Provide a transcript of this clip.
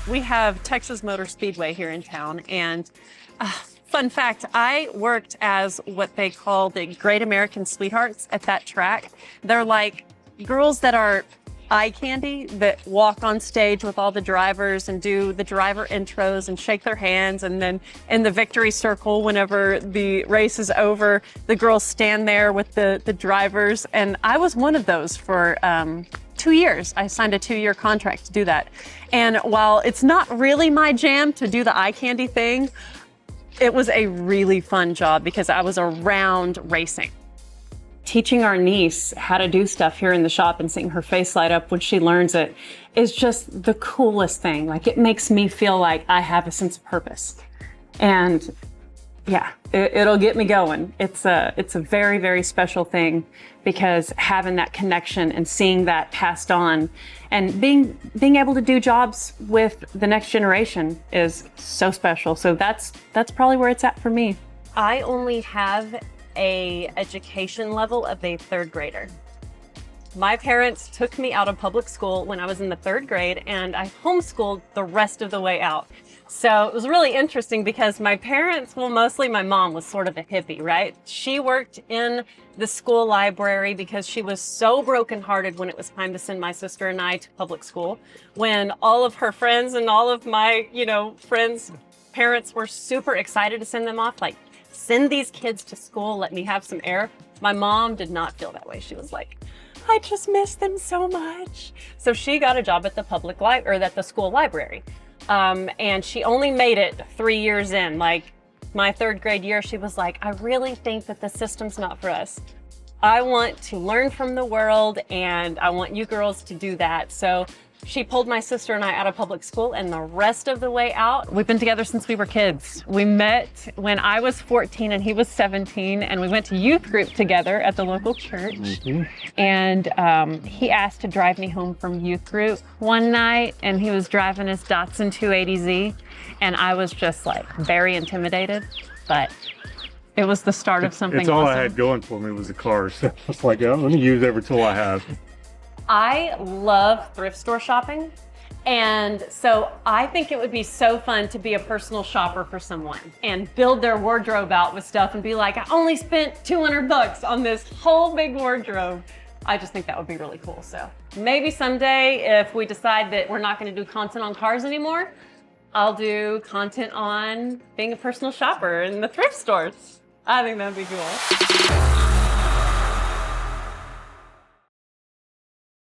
We have Texas Motor Speedway here in town, and fun fact, I worked as what they call the Great American Sweethearts at that track. They're like girls that are eye candy, that walk on stage with all the drivers and do the driver intros and shake their hands, and then in the victory circle, whenever the race is over, the girls stand there with the drivers, and I was one of those for 2 years. I signed a 2-year contract to do that. And while it's not really my jam to do the eye candy thing, it was a really fun job because I was around racing. Teaching our niece how to do stuff here in the shop and seeing her face light up when she learns it is just the coolest thing. Like, it makes me feel like I have a sense of purpose. And yeah, it'll get me going. It's a very, very special thing because having that connection and seeing that passed on and being able to do jobs with the next generation is so special. So that's probably where it's at for me. I only have a education level of a 3rd grader. My parents took me out of public school when I was in the 3rd grade, and I homeschooled the rest of the way out. So it was really interesting because my parents, well, mostly my mom was sort of a hippie, right? She worked in the school library because she was so brokenhearted when it was time to send my sister and I to public school, when all of her friends and all of my, friends' parents were super excited to send them off, like, send these kids to school, let me have some air. My mom did not feel that way. She was like, I just miss them so much. So she got a job at the at the school library. And she only made it 3 years in. Like, my 3rd grade year, she was like, I really think that the system's not for us. I want to learn from the world, and I want you girls to do that. So she pulled my sister and I out of public school, and the rest of the way out, we've been together since we were kids. We met when I was 14 and he was 17, and we went to youth group together at the local church. Mm-hmm. And he asked to drive me home from youth group one night, and he was driving his Datsun 280Z, and I was just like very intimidated, but it was the start of something awesome. It's all I had going for me was the car, so it's like, I'm going to use every tool I have. I love thrift store shopping, and so I think it would be so fun to be a personal shopper for someone and build their wardrobe out with stuff and be like, I only spent $200 on this whole big wardrobe. I just think that would be really cool. So maybe someday, if we decide that we're not going to do content on cars anymore, I'll do content on being a personal shopper in the thrift stores. I think that'd be cool.